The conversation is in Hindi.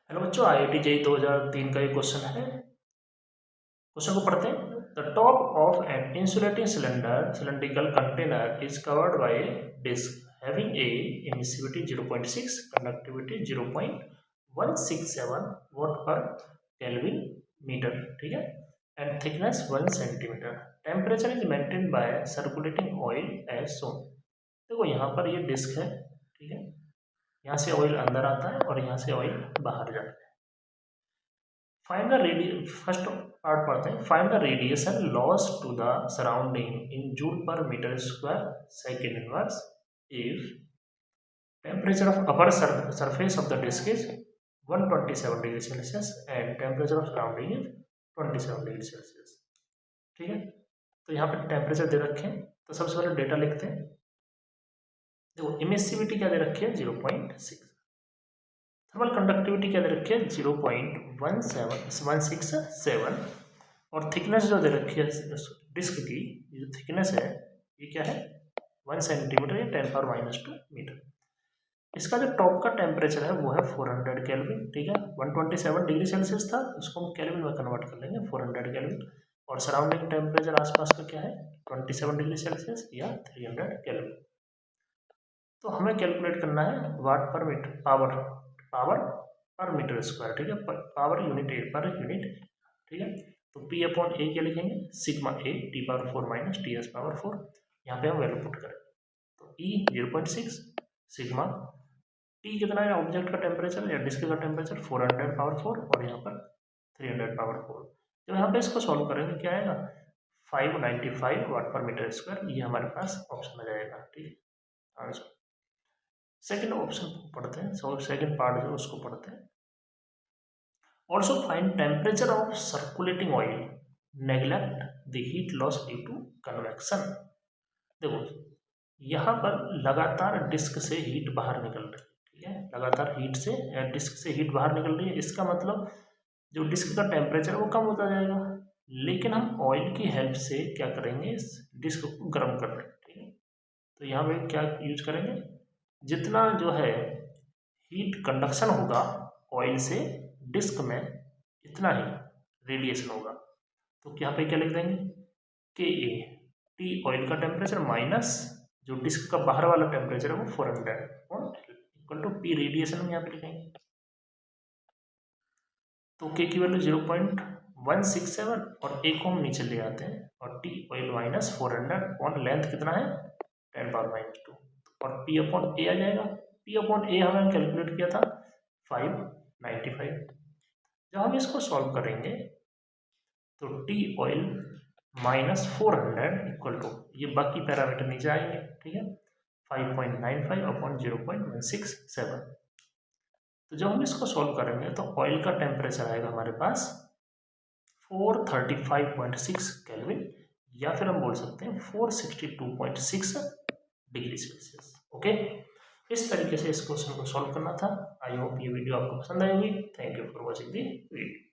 हेलो बच्चों, IIT JEE 2003 का ये क्वेश्चन है। क्वेश्चन को पढ़ते हैं। The top of an insulating cylindrical container is covered by a disc having a emissivity 0.6, conductivity 0.167 watt per kelvin metre, ठीक है, and thickness 1 centimetre. Temperature is maintain by circulating oil as shown. देखो यहाँ पर ये डिस्क है, ठीक है, यहाँ से ऑयल अंदर आता है और यहाँ से ऑयल बाहर जाता है। फाइंड द फर्स्ट पार्ट पढ़ते हैं। Find the radiation loss to the surrounding in joule per metre square second inverse if temperature of upper surface of the disc is 127 degree Celsius and temperature of surrounding is 27 degree Celsius. ठीक है, तो यहाँ पर टेम्परेचर दे रखे हैं, तो सबसे पहले डेटा लिखते हैं। देखो इमिसिविटी क्या दे रखी है 0.6, थर्मल कंडक्टिविटी क्या दे रखी है 0.167 और थिकनेस जो दे रखी है डिस्क की, जो थिकनेस है ये क्या है 1 सेंटीमीटर या 10⁻⁻² मीटर। इसका जो टॉप का टेम्परेचर है वो है 400 केल्विन, ठीक है, 127 डिग्री सेल्सियस था, उसको हम केल्विन में कन्वर्ट कर लेंगे 400 केल्विन। और सराउंडिंग टेम्परेचर आसपास का क्या है 27 डिग्री सेल्सियस या 300 केल्विन। तो हमें कैलकुलेट करना है वाट पर मीटर पावर पर मीटर स्क्वायर, ठीक है, power unit A per unit, ठीक है। तो P अपॉन ए क्या लिखेंगे सिग्मा ए T⁴ - TS⁴। यहाँ पे हम वैल्यू पुट करें तो E 0.6, सिग्मा T कितना है ऑब्जेक्ट का टेम्परेचर या डिस्क का टेम्परेचर 400⁴ और यहाँ पर 300⁴। जब यहाँ पे इसको सॉल्व करेंगे क्या आएगा 595 वाट पर मीटर स्क्वायर, ये हमारे पास ऑप्शन आ जाएगा, ठीक है। सेकेंड ऑप्शन पढ़ते हैं, सेकेंड पार्ट जो उसको पढ़ते हैं। Also find temperature of circulating oil, neglect the heat loss due to convection. देखो यहाँ पर लगातार डिस्क से हीट बाहर निकल रही है, ठीक है, लगातार हीट से डिस्क से हीट बाहर निकल रही है। इसका मतलब जो डिस्क का टेम्परेचर वो कम होता जाएगा, लेकिन हम ऑयल की हेल्प से क्या करेंगे इस डिस्क को गर्म कर रहे हैं, ठीक है। तो यहाँ पे क्या यूज करेंगे, जितना जो है हीट कंडक्शन होगा ऑयल से डिस्क में इतना ही रेडिएशन होगा। तो यहाँ पे क्या लिख देंगे के ए टी ऑयल का टेम्परेचर माइनस जो डिस्क का बाहर वाला टेम्परेचर है वो 400 इक्वल टू पी रेडिएशन में यहाँ पे लिखेंगे। तो के की वैल्यू 0.167 और ए को हम नीचे ले आते हैं और T oil minus 400 on length कितना है 10⁻⁻² और P अपॉन ए आ जाएगा। P अपॉन ए हमने कैलकुलेट किया था 595। जब हम इसको सॉल्व करेंगे तो T oil minus 400 equal to ये बाकी पैरामीटर नीचे आएंगे, ठीक है, 5.95 अपॉन 0.167। तो जब हम इसको सॉल्व करेंगे तो ऑयल का टेम्परेचर आएगा हमारे पास 435.6 केल्विन या फिर हम बोल सकते हैं 462.6 डिग्री सेल्सियस। ओके, इस तरीके से इस क्वेश्चन को सॉल्व करना था। आई होप ये वीडियो आपको पसंद आई होगी। Thank you for watching the video.